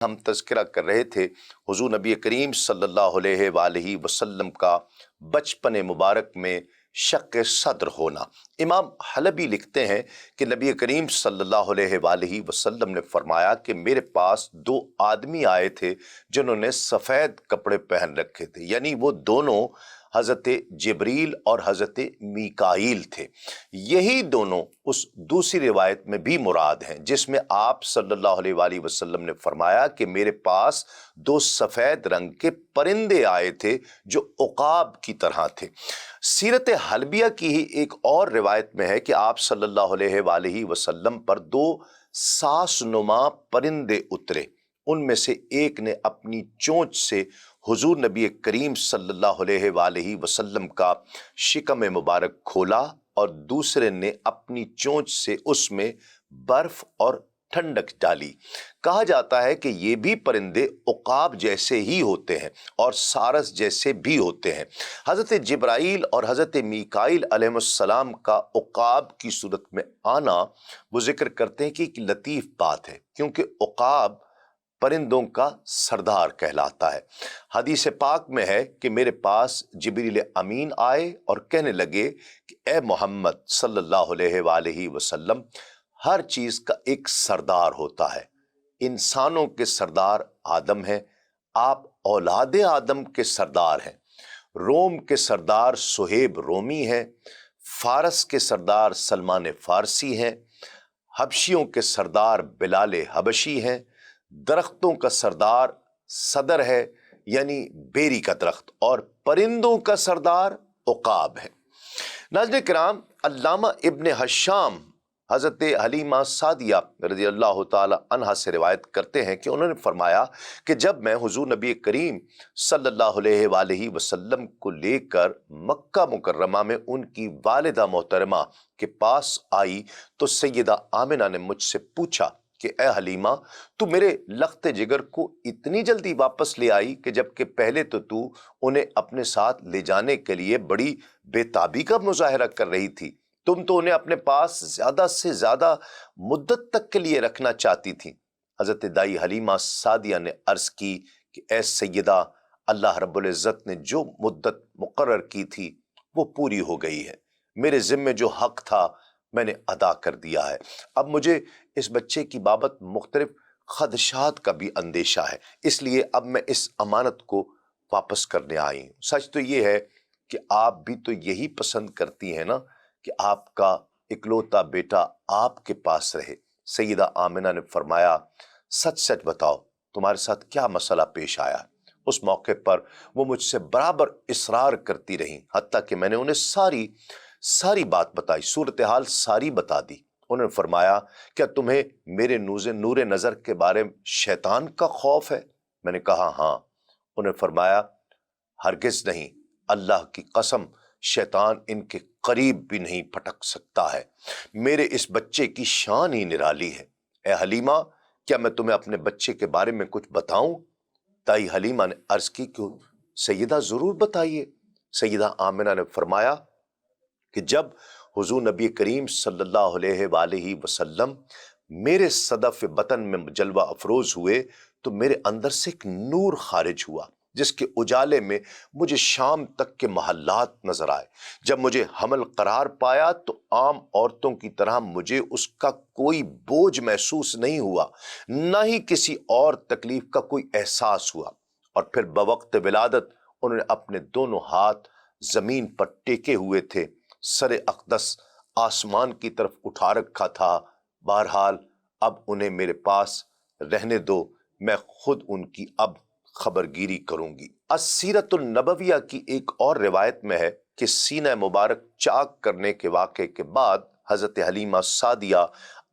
ہم تذکرہ کر رہے تھے حضور نبی کریم صلی اللہ علیہ وآلہ وسلم کا بچپن مبارک میں شق صدر ہونا۔ امام حلبی لکھتے ہیں کہ نبی کریم صلی اللہ علیہ وآلہ وسلم نے فرمایا کہ میرے پاس دو آدمی آئے تھے جنہوں نے سفید کپڑے پہن رکھے تھے، یعنی وہ دونوں حضرت جبریل اور حضرت میکائیل تھے۔ یہی دونوں اس دوسری روایت میں بھی مراد ہیں جس میں آپ صلی اللہ علیہ وآلہ وسلم نے فرمایا کہ میرے پاس دو سفید رنگ کے پرندے آئے تھے جو عقاب کی طرح تھے۔ سیرت حلبیہ کی ہی ایک اور روایت میں ہے کہ آپ صلی اللہ علیہ وآلہ وسلم پر دو ساس نما پرندے اترے، ان میں سے ایک نے اپنی چونچ سے حضور نبی کریم صلی اللہ علیہ وآلہ وسلم کا شکم مبارک کھولا اور دوسرے نے اپنی چونچ سے اس میں برف اور ٹھنڈک ڈالی۔ کہا جاتا ہے کہ یہ بھی پرندے عقاب جیسے ہی ہوتے ہیں اور سارس جیسے بھی ہوتے ہیں۔ حضرت جبرائیل اور حضرت میکائیل علیہ السلام کا عقاب کی صورت میں آنا، وہ ذکر کرتے ہیں کہ ایک لطیف بات ہے، کیونکہ عقاب پرندوں کا سردار کہلاتا ہے۔ حدیث پاک میں ہے کہ میرے پاس جبریل امین آئے اور کہنے لگے کہ اے محمد صلی اللہ علیہ وآلہ وسلم، ہر چیز کا ایک سردار ہوتا ہے۔ انسانوں کے سردار آدم ہیں، آپ اولاد آدم کے سردار ہیں۔ روم کے سردار صہیب رومی ہیں، فارس کے سردار سلمان فارسی ہیں، حبشیوں کے سردار بلال حبشی ہیں، درختوں کا سردار صدر ہے یعنی بیری کا درخت، اور پرندوں کا سردار عقاب ہے۔ ناظرین کرام، علامہ ابن حشام حضرت حلیمہ سعدیہ رضی اللہ تعالی عنہا سے روایت کرتے ہیں کہ انہوں نے فرمایا کہ جب میں حضور نبی کریم صلی اللہ علیہ وآلہ وسلم کو لے کر مکہ مکرمہ میں ان کی والدہ محترمہ کے پاس آئی تو سیدہ آمنہ نے مجھ سے پوچھا کہ اے حلیمہ، تو میرے لخت جگر کو اتنی جلدی واپس لے آئی کہ جبکہ پہلے تو انہیں اپنے ساتھ لے جانے کے لیے بڑی بے تابی کا مظاہرہ کر رہی تھی، تم تو انہیں اپنے پاس زیادہ سے زیادہ مدت تک کے لیے رکھنا چاہتی تھی۔ حضرت دائی حلیمہ سعدیہ نے عرض کی کہ اے سیدہ، اللہ رب العزت نے جو مدت مقرر کی تھی وہ پوری ہو گئی ہے، میرے ذمے جو حق تھا میں نے ادا کر دیا ہے۔ اب مجھے اس بچے کی بابت مختلف خدشات کا بھی اندیشہ ہے، اس لیے اب میں اس امانت کو واپس کرنے آئی ہوں۔ سچ تو یہ ہے کہ آپ بھی تو یہی پسند کرتی ہیں نا کہ آپ کا اکلوتا بیٹا آپ کے پاس رہے۔ سیدہ آمنہ نے فرمایا، سچ سچ بتاؤ تمہارے ساتھ کیا مسئلہ پیش آیا؟ اس موقع پر وہ مجھ سے برابر اصرار کرتی رہیں، حتیٰ کہ میں نے انہیں ساری بات بتائی، صورتحال ساری بتا دی۔ انہوں نے فرمایا، کیا تمہیں میرے نور نظر کے بارے میں شیطان کا خوف ہے؟ میں نے کہا ہاں۔ انہوں نے فرمایا، ہرگز نہیں، اللہ کی قسم، شیطان ان کے قریب بھی نہیں پھٹک سکتا ہے، میرے اس بچے کی شان ہی نرالی ہے۔ اے حلیمہ، کیا میں تمہیں اپنے بچے کے بارے میں کچھ بتاؤں؟ دائی حلیمہ نے عرض کی کہ سیدہ ضرور بتائیے۔ سیدہ آمنہ نے فرمایا کہ جب حضور نبی کریم صلی اللہ علیہ وآلہ وسلم میرے صدف بطن میں جلوہ افروز ہوئے تو میرے اندر سے ایک نور خارج ہوا جس کے اجالے میں مجھے شام تک کے محلات نظر آئے۔ جب مجھے حمل قرار پایا تو عام عورتوں کی طرح مجھے اس کا کوئی بوجھ محسوس نہیں ہوا، نہ ہی کسی اور تکلیف کا کوئی احساس ہوا۔ اور پھر بوقت ولادت انہوں نے اپنے دونوں ہاتھ زمین پر ٹیکے ہوئے تھے، سر اقدس آسمان کی طرف اٹھا رکھا تھا۔ بہرحال اب انہیں میرے پاس رہنے دو، میں خود ان کی اب خبرگیری کروں گی۔ السیرۃ النبویہ کی ایک اور روایت میں ہے کہ سینہ مبارک چاک کرنے کے واقعے کے بعد حضرت حلیمہ سعدیہ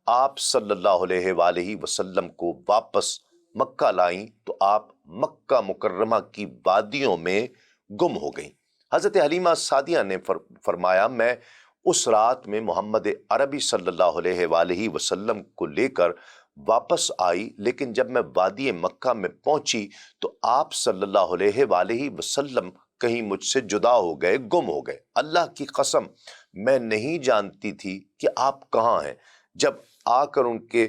آپ صلی اللہ علیہ وآلہ وسلم کو واپس مکہ لائیں تو آپ مکہ مکرمہ کی وادیوں میں گم ہو گئیں۔ حضرت حلیمہ سعدیہ نے فرمایا، میں اس رات میں محمد عربی صلی اللہ علیہ وآلہ وسلم کو لے کر واپس آئی، لیکن جب میں وادی مکہ میں پہنچی تو آپ صلی اللہ علیہ وآلہ وسلم کہیں مجھ سے جدا ہو گئے، گم ہو گئے۔ اللہ کی قسم میں نہیں جانتی تھی کہ آپ کہاں ہیں۔ جب آ کر ان کے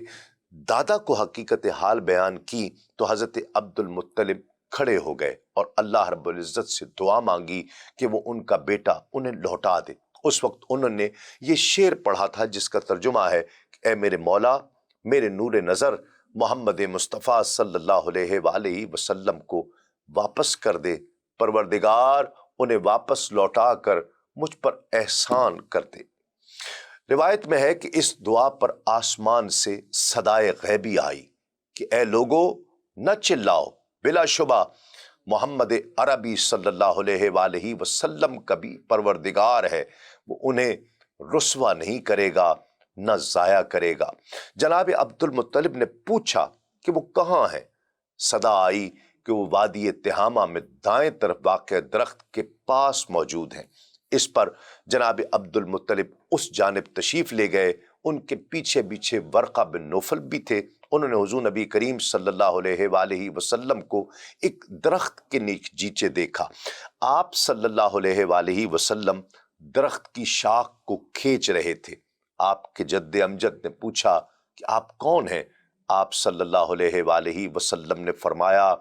دادا کو حقیقت حال بیان کی تو حضرت عبد المطلب کھڑے ہو گئے اور اللہ رب العزت سے دعا مانگی کہ وہ ان کا بیٹا انہیں لوٹا دے۔ اس وقت انہوں نے یہ شعر پڑھا تھا جس کا ترجمہ ہے کہ اے میرے مولا، میرے نور نظر محمد مصطفیٰ صلی اللہ علیہ وآلہ وسلم کو واپس کر دے، پروردگار انہیں واپس لوٹا کر مجھ پر احسان کر دے۔ روایت میں ہے کہ اس دعا پر آسمان سے صدائے غیبی آئی کہ اے لوگو نہ چلاؤ، بلا شبہ محمد عربی صلی اللہ علیہ وآلہ وسلم کا بھی پروردگار ہے، وہ انہیں رسوا نہیں کرے گا نہ ضائع کرے گا۔ جناب عبد المطلب نے پوچھا کہ وہ کہاں ہیں؟ صدا آئی کہ وہ وادی تہامہ میں دائیں طرف واقع درخت کے پاس موجود ہیں۔ اس پر جناب عبد المطلب اس جانب تشریف لے گئے۔ ان کے پیچھے پیچھے ورقہ بن نوفل بھی تھے۔ انہوں نے حضور نبی کریم صلی اللہ علیہ وآلہ وسلم کو ایک درخت کے نیچے دیکھا۔ آپ صلی اللہ علیہ وآلہ وسلم درخت کی شاخ کو کھینچ رہے تھے۔ آپ کے جد امجد نے پوچھا کہ آپ کون ہیں؟ آپ صلی اللہ علیہ وآلہ وسلم نے فرمایا،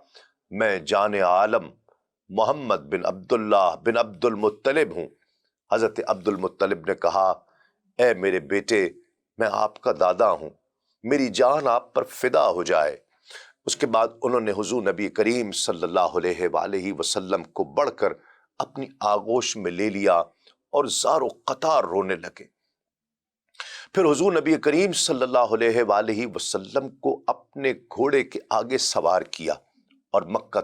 میں جان عالم محمد بن عبداللہ بن عبد المطلب ہوں۔ حضرت عبد المطلب نے کہا، اے میرے بیٹے، میں آپ کا دادا ہوں، میری جان آپ پر فدا ہو جائے۔ اس کے بعد انہوں نے حضور نبی کریم صلی اللہ علیہ وآلہ وسلم کو بڑھ کر اپنی آغوش میں لے لیا اور زار و قطار رونے لگے۔ پھر حضور نبی کریم صلی اللہ علیہ وآلہ وسلم کو اپنے گھوڑے کے آگے سوار کیا اور مکہ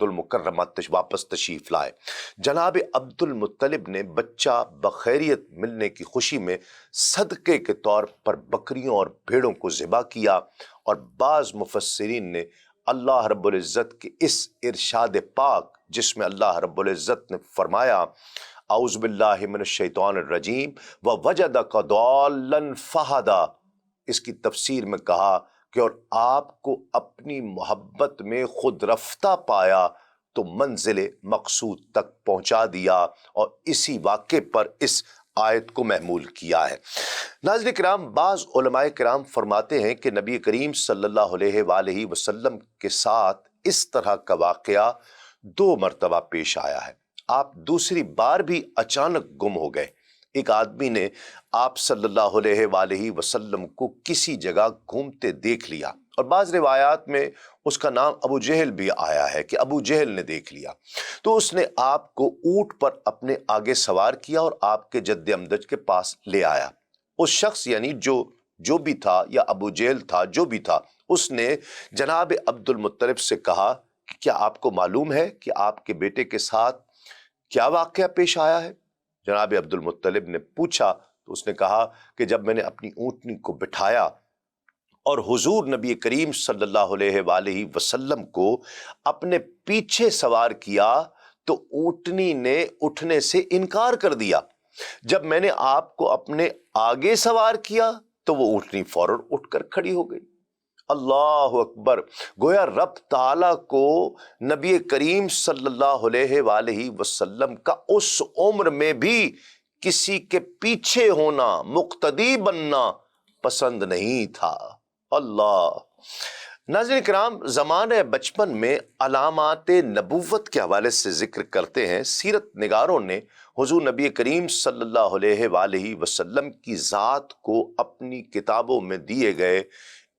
المکرمہ واپس تشریف لائے۔ جناب عبد المطلب نے بچہ بخیریت ملنے کی خوشی میں صدقے کے طور پر بکریوں اور بھیڑوں کو ذبح کیا، اور بعض مفسرین نے اللہ رب العزت کے اس ارشاد پاک جس میں اللہ رب العزت نے فرمایا اعوذ باللہ من الشیطان الرجیم وَوَجَدَكَ ضَالًّا فَہَدَىٰ، اس کی تفسیر میں کہا کہ اور آپ کو اپنی محبت میں خود رفتہ پایا تو منزل مقصود تک پہنچا دیا، اور اسی واقعے پر اس آیت کو محمول کیا ہے۔ ناظرین کرام، بعض علماء کرام فرماتے ہیں کہ نبی کریم صلی اللہ علیہ وآلہ وسلم کے ساتھ اس طرح کا واقعہ 2 مرتبہ پیش آیا ہے۔ آپ دوسری بار بھی اچانک گم ہو گئے۔ ایک آدمی نے آپ صلی اللہ علیہ وآلہ وسلم کو کسی جگہ گھومتے دیکھ لیا، اور بعض روایات میں اس کا نام ابو جہل بھی آیا ہے کہ ابو جہل نے دیکھ لیا، تو اس نے آپ کو اونٹ پر اپنے آگے سوار کیا اور آپ کے جد امجد کے پاس لے آیا۔ اس شخص یعنی جو بھی تھا، یا ابو جہل تھا، جو بھی تھا، اس نے جناب عبد المطلب سے کہا کہ کیا آپ کو معلوم ہے کہ آپ کے بیٹے کے ساتھ کیا واقعہ پیش آیا ہے؟ جناب عبد المطلب نے پوچھا تو اس نے کہا کہ جب میں نے اپنی اونٹنی کو بٹھایا اور حضور نبی کریم صلی اللہ علیہ وآلہ وسلم کو اپنے پیچھے سوار کیا تو اونٹنی نے اٹھنے سے انکار کر دیا۔ جب میں نے آپ کو اپنے آگے سوار کیا تو وہ اونٹنی فوراً اٹھ کر کھڑی ہو گئی۔ اللہ اکبر! گویا رب تعالیٰ کو نبی کریم صلی اللہ علیہ وآلہ وسلم کا اس عمر میں بھی کسی کے پیچھے ہونا، مقتدی بننا پسند نہیں تھا۔ اللہ! ناظرین کرام، زمانہ بچپن میں علامات نبوت کے حوالے سے ذکر کرتے ہیں سیرت نگاروں نے حضور نبی کریم صلی اللہ علیہ وآلہ وسلم کی ذات کو اپنی کتابوں میں دیے گئے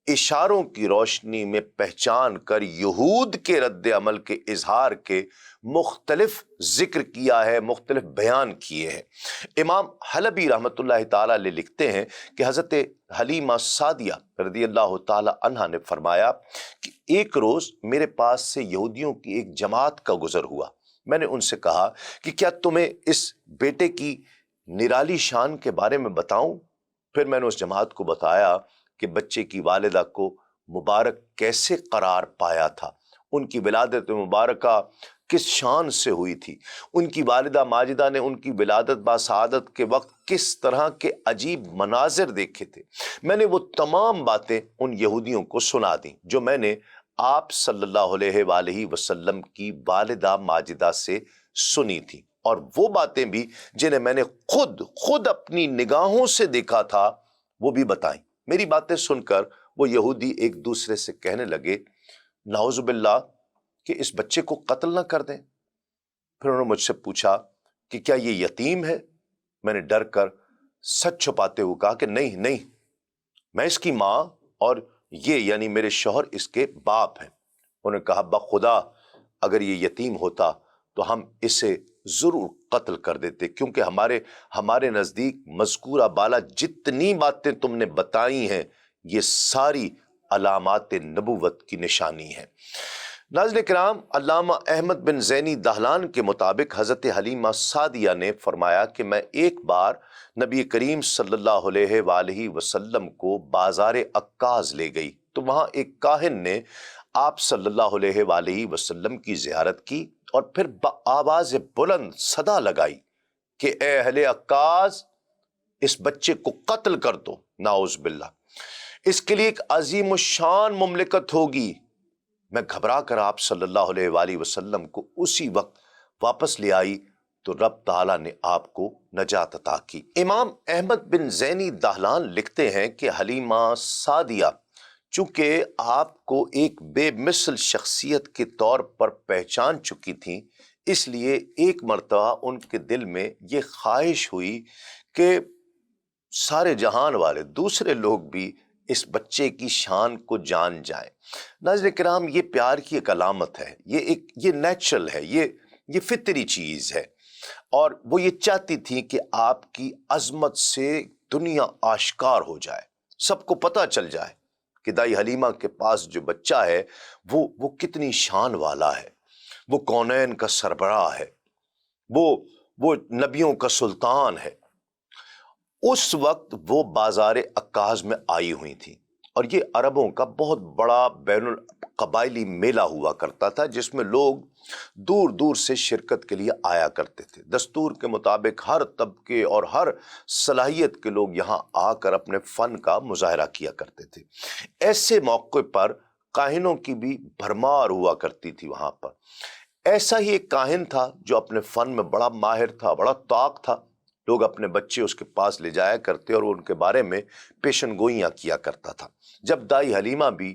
اشاروں کی روشنی میں پہچان کر یہود کے رد عمل کے اظہار کے مختلف ذکر کیا ہے، مختلف بیان کیے ہیں۔ امام حلبی رحمۃ اللہ تعالیٰ علیہ لکھتے ہیں کہ حضرت حلیمہ سعدیہ رضی اللہ تعالیٰ عنہا نے فرمایا کہ ایک روز میرے پاس سے یہودیوں کی ایک جماعت کا گزر ہوا۔ میں نے ان سے کہا کہ کیا تمہیں اس بیٹے کی نرالی شان کے بارے میں بتاؤں؟ پھر میں نے اس جماعت کو بتایا کہ بچے کی والدہ کو مبارک کیسے قرار پایا تھا، ان کی ولادت مبارکہ کس شان سے ہوئی تھی، ان کی والدہ ماجدہ نے ان کی ولادت باسعادت کے وقت کس طرح کے عجیب مناظر دیکھے تھے۔ میں نے وہ تمام باتیں ان یہودیوں کو سنا دیں جو میں نے آپ صلی اللہ علیہ وآلہ وسلم کی والدہ ماجدہ سے سنی تھی، اور وہ باتیں بھی جنہیں میں نے خود اپنی نگاہوں سے دیکھا تھا وہ بھی بتائیں۔ میری باتیں سن کر وہ یہودی ایک دوسرے سے کہنے لگے نعوذ باللہ کہ اس بچے کو قتل نہ کر دیں۔ پھر انہوں نے مجھ سے پوچھا کہ کیا یہ یتیم ہے؟ میں نے ڈر کر سچ چھپاتے ہوئے کہا کہ نہیں نہیں، میں اس کی ماں اور یہ یعنی میرے شوہر اس کے باپ ہیں۔ انہوں نے کہا بخدا اگر یہ یتیم ہوتا تو ہم اسے ضرور قتل کر دیتے، کیونکہ ہمارے نزدیک مذکورہ بالا جتنی باتیں تم نے بتائی ہیں یہ ساری علامات نبوت کی نشانی ہے۔ ناظرین کرام، علامہ احمد بن زینی دہلان کے مطابق حضرت حلیمہ سعدیہ نے فرمایا کہ میں ایک بار نبی کریم صلی اللہ علیہ وآلہ وسلم کو بازار عکاظ لے گئی تو وہاں ایک کاہن نے آپ صلی اللہ علیہ وآلہ وسلم کی زیارت کی اور پھر بآواز بلند صدا لگائی کہ اے اہل عکاظ اس بچے کو قتل کر دو، نعوذ باللہ، اس کے لیے ایک عظیم الشان مملکت ہوگی۔ میں گھبرا کر آپ صلی اللہ علیہ وآلہ وسلم کو اسی وقت واپس لے آئی تو رب تعالیٰ نے آپ کو نجات عطا کی۔ امام احمد بن زینی دہلان لکھتے ہیں کہ حلیمہ سعدیہ چونکہ آپ کو ایک بے مثل شخصیت کے طور پر پہچان چکی تھیں، اس لیے ایک مرتبہ ان کے دل میں یہ خواہش ہوئی کہ سارے جہان والے دوسرے لوگ بھی اس بچے کی شان کو جان جائیں۔ ناظرین کرام، یہ پیار کی ایک علامت ہے، یہ نیچرل ہے، یہ فطری چیز ہے، اور وہ یہ چاہتی تھی کہ آپ کی عظمت سے دنیا آشکار ہو جائے، سب کو پتہ چل جائے کہ دائی حلیمہ کے پاس جو بچہ ہے وہ کتنی شان والا ہے، وہ کونین کا سربراہ ہے، وہ نبیوں کا سلطان ہے۔ اس وقت وہ بازار عکاظ میں آئی ہوئی تھی، اور یہ عربوں کا بہت بڑا بین القبائلی میلہ ہوا کرتا تھا جس میں لوگ دور دور سے شرکت کے لیے آیا کرتے تھے۔ دستور کے مطابق ہر طبقے اور ہر صلاحیت کے لوگ یہاں آ کر اپنے فن کا مظاہرہ کیا کرتے تھے۔ ایسے موقع پر کاہنوں کی بھی بھرمار ہوا کرتی تھی وہاں پر۔ ایسا ہی ایک کاہن تھا جو اپنے فن میں بڑا ماہر تھا، بڑا طاق تھا، لوگ اپنے بچے اس کے پاس لے جایا کرتے اور وہ ان کے بارے میں پیشن گوئیاں کیا کرتا تھا۔ جب دائی حلیمہ بھی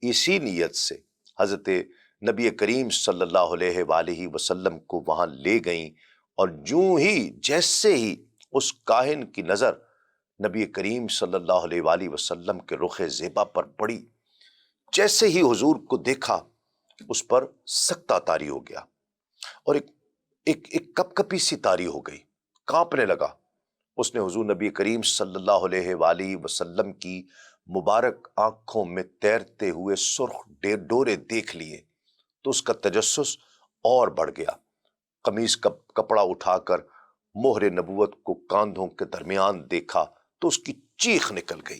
اسی نیت سے حضرت نبی کریم صلی اللہ علیہ وآلہ وسلم کو وہاں لے گئیں، اور جیسے ہی اس کاہن کی نظر نبی کریم صلی اللہ علیہ وآلہ وسلم کے رخ زیبا پر پڑی، جیسے ہی حضور کو دیکھا اس پر سکتہ طاری ہو گیا اور ایک کپ کپی سی طاری ہو گئی، کانپنے لگا۔ اس نے حضور نبی کریم صلی اللہ علیہ وآلہ وسلم کی مبارک آنکھوں میں تیرتے ہوئے سرخ ڈورے دیکھ لیے تو اس کا تجسس اور بڑھ گیا۔ قمیص کا کپڑا اٹھا کر مہر نبوت کو کاندھوں کے درمیان دیکھا تو اس کی چیخ نکل گئی،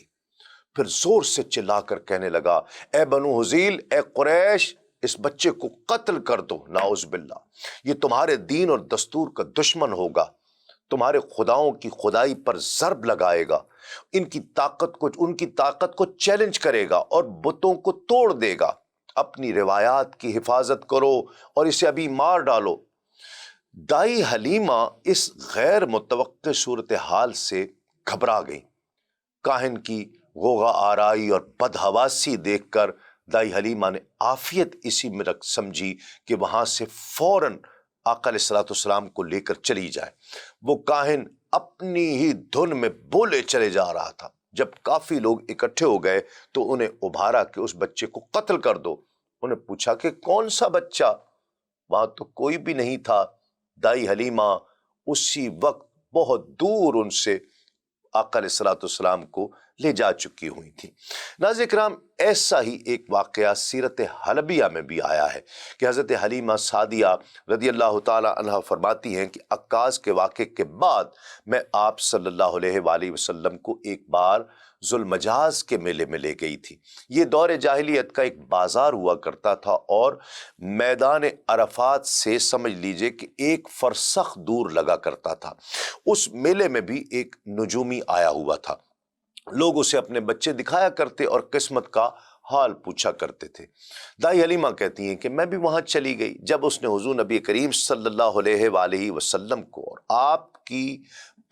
پھر زور سے چلا کر کہنے لگا اے بنو حذیل، اے قریش، اس بچے کو قتل کر دو، نعوذ باللہ، یہ تمہارے دین اور دستور کا دشمن ہوگا، تمہارے خداؤں کی خدائی پر ضرب لگائے گا، ان کی طاقت کو چیلنج کرے گا اور بتوں کو توڑ دے گا، اپنی روایات کی حفاظت کرو اور اسے ابھی مار ڈالو۔ دائی حلیمہ اس غیر متوقع صورتحال سے گھبرا گئی۔ کاہن کی غوغا آرائی اور بدحواسی دیکھ کر دائی حلیمہ نے عافیت اسی میں سمجھی کہ وہاں سے فوراً آقا علیہ الصلوۃ والسلام کو لے کر چلی جائے۔ وہ کاہن اپنی ہی دھن میں بولے چلے جا رہا تھا۔ جب کافی لوگ اکٹھے ہو گئے تو انہیں ابھارا کہ اس بچے کو قتل کر دو۔ انہیں پوچھا کہ کون سا بچہ؟ وہاں تو کوئی بھی نہیں تھا۔ دائی حلیمہ اسی وقت بہت دور ان سے آقا علیہ الصلوۃ والسلام کو لے جا چکی ہوئی تھی۔ ناظرین کرام، ایسا ہی ایک واقعہ سیرت حلبیہ میں بھی آیا ہے کہ حضرت حلیمہ سعدیہ رضی اللہ تعالی عنہ فرماتی ہیں کہ عکاظ کے واقعے کے بعد میں آپ صلی اللہ علیہ وآلہ وسلم کو ایک بار ذوالمجاز کے میلے میں لے گئی تھی۔ یہ دور جاہلیت کا ایک بازار ہوا کرتا تھا اور میدان عرفات سے سمجھ لیجئے کہ ایک فرسخ دور لگا کرتا تھا۔ اس میلے میں بھی ایک نجومی آیا ہوا تھا، لوگ اسے اپنے بچے دکھایا کرتے اور قسمت کا حال پوچھا کرتے تھے۔ دائی حلیمہ کہتی ہیں کہ میں بھی وہاں چلی گئی۔ جب اس نے حضور نبی کریم صلی اللہ علیہ وآلہ وسلم کو اور آپ کی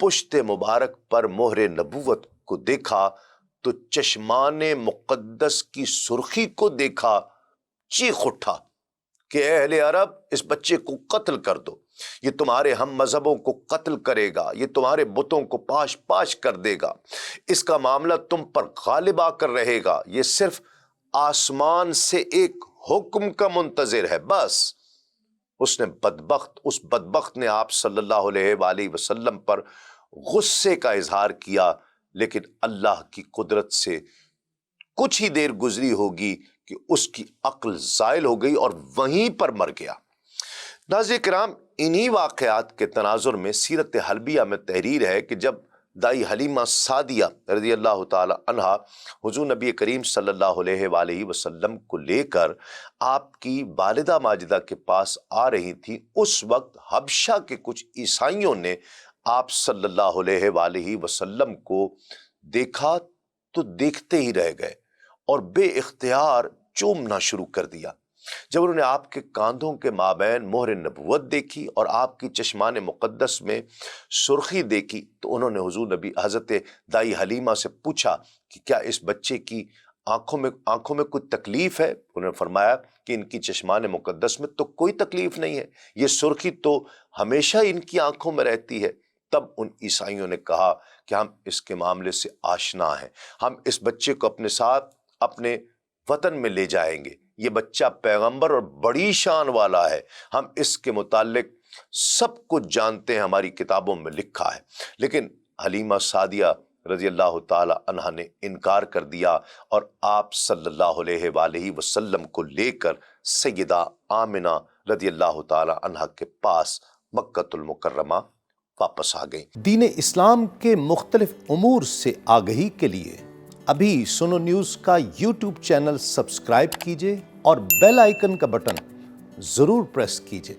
پشت مبارک پر مہر نبوت کو دیکھا تو چشمان مقدس کی سرخی کو دیکھا، چیخ اٹھا کہ اے اہل عرب، اس بچے کو قتل کر دو، یہ تمہارے ہم مذہبوں کو قتل کرے گا، یہ تمہارے بتوں کو پاش پاش کر دے گا، اس کا معاملہ تم پر غالب آ کر رہے گا، یہ صرف آسمان سے ایک حکم کا منتظر ہے بس۔ اس بدبخت نے آپ صلی اللہ علیہ وآلہ وسلم پر غصے کا اظہار کیا، لیکن اللہ کی قدرت سے کچھ ہی دیر گزری ہوگی کہ اس کی عقل زائل ہو گئی اور وہیں پر مر گیا۔ ناظرین کرام، انہی واقعات کے تناظر میں سیرت حلبیہ میں تحریر ہے کہ جب دائی حلیمہ سعدیہ رضی اللہ تعالی عنہا حضور نبی کریم صلی اللہ علیہ وآلہ وسلم کو لے کر آپ کی والدہ ماجدہ کے پاس آ رہی تھی، اس وقت حبشہ کے کچھ عیسائیوں نے آپ صلی اللہ علیہ وآلہ وسلم کو دیکھا تو دیکھتے ہی رہ گئے اور بے اختیار چومنا شروع کر دیا۔ جب انہوں نے آپ کے کاندھوں کے مابین مہر نبوت دیکھی اور آپ کی چشمان مقدس میں سرخی دیکھی تو انہوں نے حضور نبی حضرت دائی حلیمہ سے پوچھا کہ کیا اس بچے کی آنکھوں میں کوئی تکلیف ہے؟ انہوں نے فرمایا کہ ان کی چشمان مقدس میں تو کوئی تکلیف نہیں ہے، یہ سرخی تو ہمیشہ ان کی آنکھوں میں رہتی ہے۔ تب ان عیسائیوں نے کہا کہ ہم اس کے معاملے سے آشنا ہیں، ہم اس بچے کو اپنے ساتھ اپنے وطن میں لے جائیں گے، یہ بچہ پیغمبر اور بڑی شان والا ہے، ہم اس کے متعلق سب کچھ جانتے ہیں، ہماری کتابوں میں لکھا ہے۔ لیکن حلیمہ سعدیہ رضی اللہ تعالی عنہا نے انکار کر دیا اور آپ صلی اللہ علیہ وآلہ وسلم کو لے کر سیدہ آمنہ رضی اللہ تعالی عنہا کے پاس مکہ المکرمہ واپس آ گئی۔ دین اسلام کے مختلف امور سے آگہی کے لیے ابھی سنو نیوز کا یوٹیوب چینل سبسکرائب کیجئے اور بیل آئیکن کا بٹن ضرور پریس کیجئے۔